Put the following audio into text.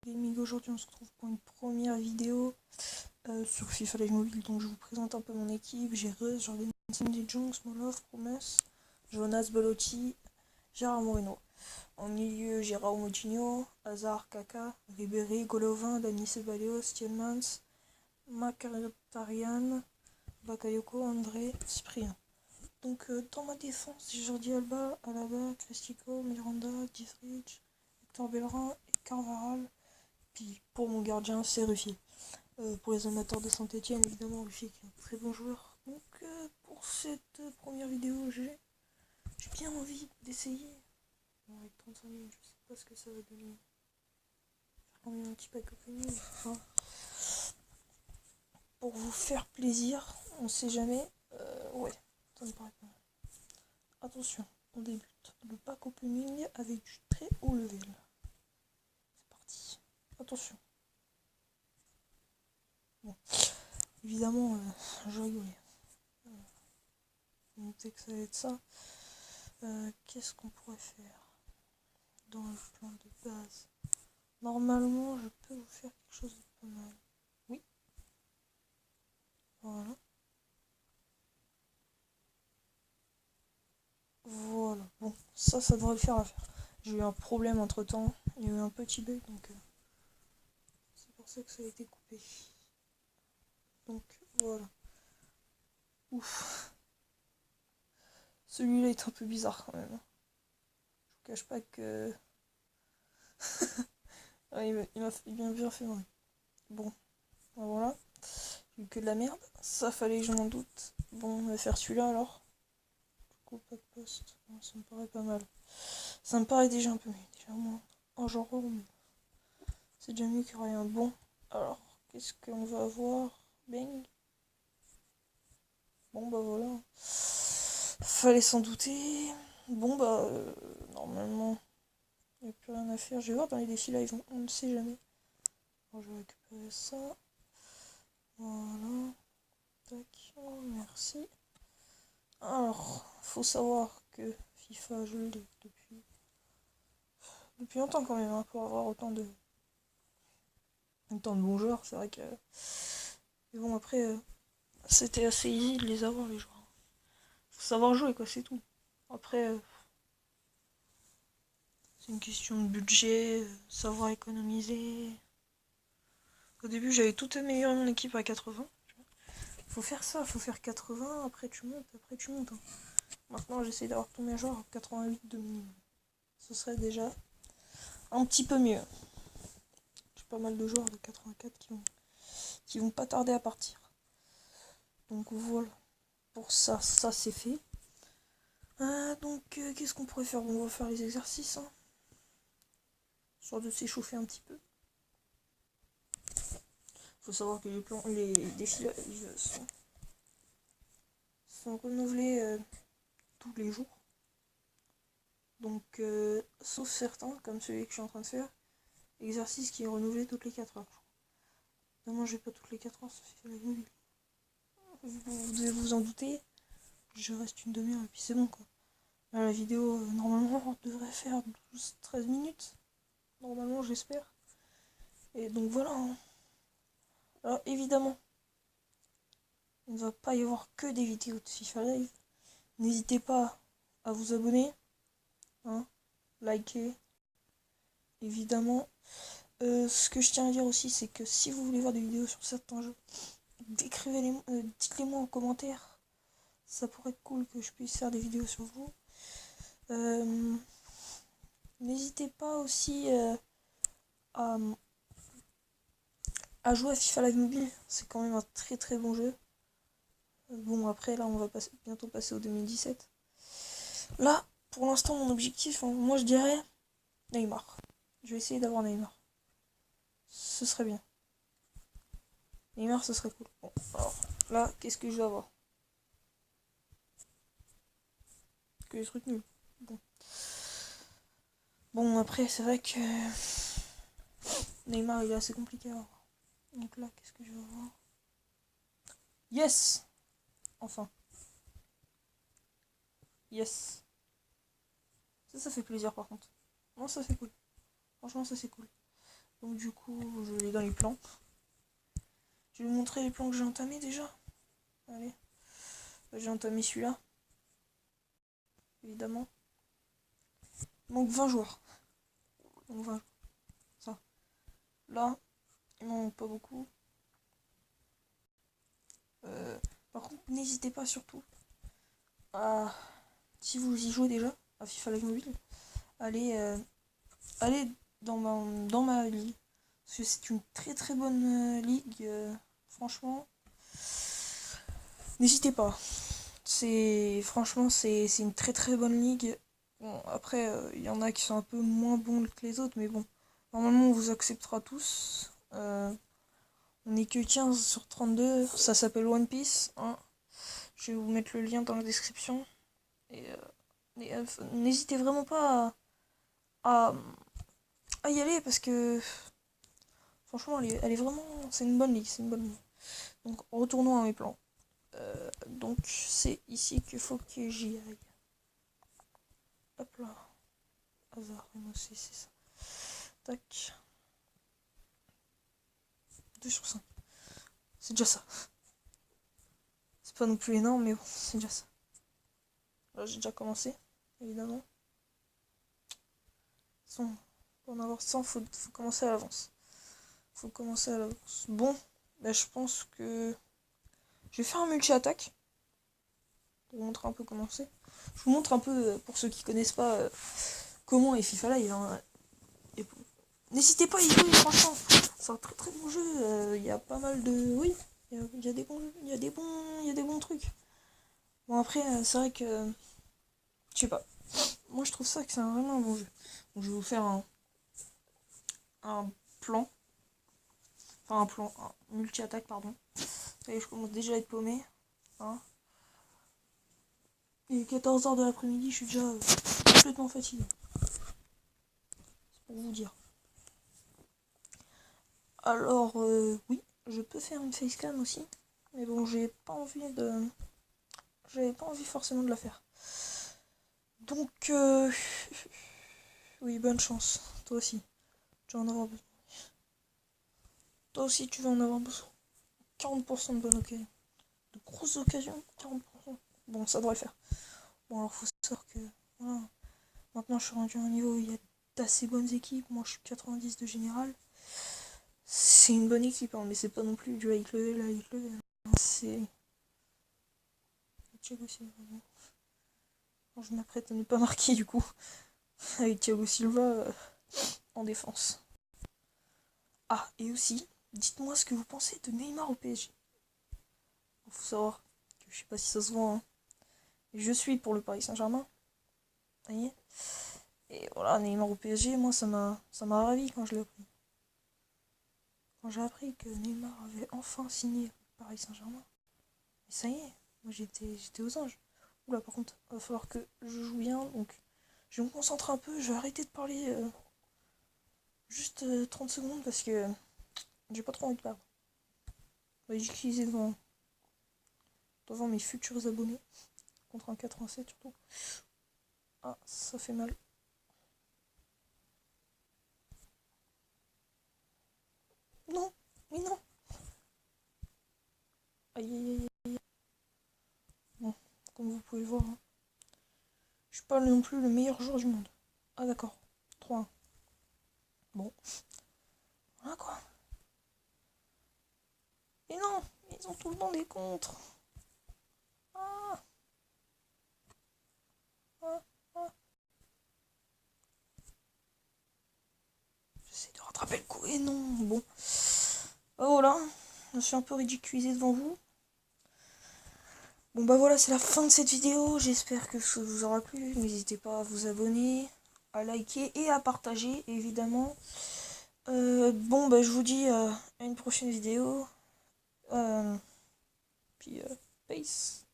Gaming. Aujourd'hui on se retrouve pour une première vidéo sur FIFA Live Mobile. Donc je vous présente un peu mon équipe. J'ai Reus, Jordan Cindy, Jong, Smolov, Promes, Jonas, Belotti, Gérard Moreno. En milieu, Gérard Moutinho, Hazard, Kaka, Ribéry, Golovin, Dani Ceballos, Tielemans, Mkhitaryan, Bakayoko, André, Cyprien. Donc dans ma défense, j'ai Jordi Alba, Alaba, Cristico, Miranda, Dietrich, Hector Bellerin et Carvajal. Puis pour mon gardien, c'est Ruffier. Pour les amateurs de Saint-Etienne, évidemment, Ruffier qui est un très bon joueur. Donc pour cette première vidéo, j'ai bien envie d'essayer. Bon, avec 35 minutes, je sais pas ce que ça va donner. Faire quand même un petit pack opening. Enfin, pour vous faire plaisir, on sait jamais. Ouais, ça me paraît pas mal. Attention, on débute le pack opening avec du très haut level. C'est parti. Attention. Bon, évidemment, je rigolais. On sait que ça va être ça. Qu'est-ce qu'on pourrait faire dans le plan de base? Normalement, je peux vous faire quelque chose de pas mal. Oui. Voilà. Voilà. Bon, ça devrait le faire l'affaire. J'ai eu un problème entre temps. Il y a eu un petit bug, donc c'est pour ça que ça a été coupé. Donc voilà. Ouf. Celui-là est un peu bizarre quand même. Je vous cache pas que... ouais, il m'a bien fait marrer. Bon, voilà. J'ai eu que de la merde. Ça fallait que je m'en doute. Bon, on va faire celui-là alors. Du coup, pas de poste. Bon, ça me paraît pas mal. Ça me paraît déjà un peu mieux. Déjà moins un genre mais c'est déjà mieux qu'il y aurait un bon. Alors, qu'est-ce qu'on va avoir? Bang. Bon bah voilà. Fallait s'en douter. Bon bah normalement il n'y a plus rien à faire. Je vais voir dans les défis live, on ne sait jamais. Alors, je vais récupérer ça. Voilà. Tac. Merci. Alors, faut savoir que FIFA, je l'ai depuis longtemps quand même, hein, pour avoir autant de bons joueurs. C'est vrai que... Mais bon, après, c'était assez easy de les avoir, les joueurs. Faut savoir jouer, quoi, c'est tout. Après, c'est une question de budget, savoir économiser. Au début, j'avais tout amélioré mon équipe à 80. Faut faire ça, faut faire 80, après tu montes, hein. Maintenant, j'essaie d'avoir tous mes joueurs à 88 de minimum. Ce serait déjà un petit peu mieux. J'ai pas mal de joueurs de 84 qui vont pas tarder à partir. Donc voilà. Pour ça c'est fait. Donc qu'est-ce qu'on pourrait faire? On va faire les exercices. Hein. Histoire de s'échauffer un petit peu. Faut savoir que les défis sont renouvelés tous les jours. Donc sauf certains, comme celui que je suis en train de faire, exercice qui est renouvelé toutes les 4 heures. Non, moi j'ai pas toutes les 4 heures, ça fait la nuit. Vous devez vous en douter. Je reste une demi-heure et puis c'est bon quoi. Là, la vidéo normalement devrait faire 12-13 minutes. Normalement j'espère. Et donc voilà. Hein. Alors évidemment, il ne va pas y avoir que des vidéos de FIFA Live. N'hésitez pas à vous abonner. Hein, liker. Évidemment. Ce que je tiens à dire aussi, c'est que si vous voulez voir des vidéos sur certains jeux, dites-les moi en commentaire. Ça pourrait être cool que je puisse faire des vidéos sur vous. N'hésitez pas aussi à jouer à FIFA Live Mobile. C'est quand même un très très bon jeu. Bon, après, là, on va bientôt passer au 2017. Là, pour l'instant, mon objectif, moi je dirais Neymar. Je vais essayer d'avoir Neymar. Ce serait bien. Neymar, ce serait cool. Bon, alors, là, qu'est-ce que je vais avoir? Que des trucs nuls. Bon, après, c'est vrai que Neymar, il est assez compliqué à avoir. Donc là, qu'est-ce que je vais avoir? Yes! Enfin. Yes. Ça fait plaisir par contre. Non, ça c'est cool. Franchement, ça c'est cool. Donc du coup, je vais aller dans les plans. Je vais vous montrer les plans que j'ai entamés déjà. Allez. J'ai entamé celui-là. Évidemment. Il manque 20 joueurs. Donc 20. Ça. Là, il m'en manque pas beaucoup. Par contre, n'hésitez pas surtout à, si vous y jouez déjà à FIFA Live Mobile, allez dans ma ligue. Parce que c'est une très très bonne ligue. Franchement, n'hésitez pas. Franchement, c'est une très très bonne ligue. Bon, après, il y en a qui sont un peu moins bons que les autres, mais bon, normalement on vous acceptera tous. On n'est que 15 sur 32, ça s'appelle One Piece. Hein. Je vais vous mettre le lien dans la description. Et n'hésitez vraiment pas à, y aller parce que franchement, elle est vraiment. C'est une bonne ligue, c'est une bonne ligue. Donc retournons à mes plans. Donc c'est ici qu'il faut que j'y aille. Hop là. Hasard, c'est ça. Tac. 2 sur 5. C'est déjà ça. C'est pas non plus énorme, mais bon, c'est déjà ça. Là, j'ai déjà commencé, évidemment. Pour en avoir 100, faut commencer à l'avance. Faut commencer à l'avance. Bon, bah, je pense que je vais faire un multi-attaque. Pour vous montrer un peu comment c'est. Je vous montre un peu, pour ceux qui connaissent pas, comment est FIFA Live. Hein. N'hésitez pas à y jouer, franchement. C'est un très très bon jeu. Il y a pas mal de. Oui, il y a des bons jeux. Il y a des bons trucs. Bon, après, c'est vrai que. Je sais pas. Moi, je trouve ça que c'est vraiment un bon jeu. Donc, je vais vous faire un plan. Enfin, un multi-attaque, pardon. Et je commence déjà à être paumé. Hein. Il est 14h de l'après-midi, je suis déjà complètement fatigué. C'est pour vous dire. Alors, oui, je peux faire une facecam aussi. Mais bon, j'avais pas envie forcément de la faire. Donc, oui, bonne chance. Toi aussi, tu vas en avoir besoin. Toi aussi, tu vas en avoir besoin. 40% de bonnes occasions. De grosses occasions, 40%. Bon, ça devrait le faire. Bon, alors, faut savoir que, voilà. Maintenant, je suis rendu à un niveau où il y a d'assez bonnes équipes. Moi, je suis 90 de général. C'est une bonne équipe, hein, mais c'est pas non plus du high level. C'est... Thiago Silva. Je m'apprête à ne pas marquer du coup. Avec Thiago Silva en défense. Ah, et aussi, dites-moi ce que vous pensez de Neymar au PSG. Faut savoir que je sais pas si ça se voit. Hein. Je suis pour le Paris Saint-Germain. Vous voyez. Et voilà, Neymar au PSG, moi ça m'a ravi quand je l'ai appris. Quand j'ai appris que Neymar avait enfin signé le Paris Saint-Germain. Et ça y est, moi j'étais aux anges. Oula, par contre, il va falloir que je joue bien, donc je vais me concentrer un peu, je vais arrêter de parler juste 30 secondes parce que j'ai pas trop envie de perdre. J'ai utilisé devant mes futurs abonnés, contre un 87 surtout. Ah, ça fait mal. Non, mais non. Aïe aïe aïe aïe. Bon, comme vous pouvez le voir, hein. Je suis pas non plus le meilleur joueur du monde. Ah d'accord, 3-1. Bon. Voilà quoi. Et non, ils ont tout le temps des contres. Ah, ah, ah. J'essaie de rattraper le coup. Et non, bon. Oh voilà, je suis un peu ridiculisé devant vous. Bon bah voilà, c'est la fin de cette vidéo. J'espère que ça vous aura plu. N'hésitez pas à vous abonner, à liker et à partager, évidemment. Bon bah je vous dis à une prochaine vidéo. Puis peace.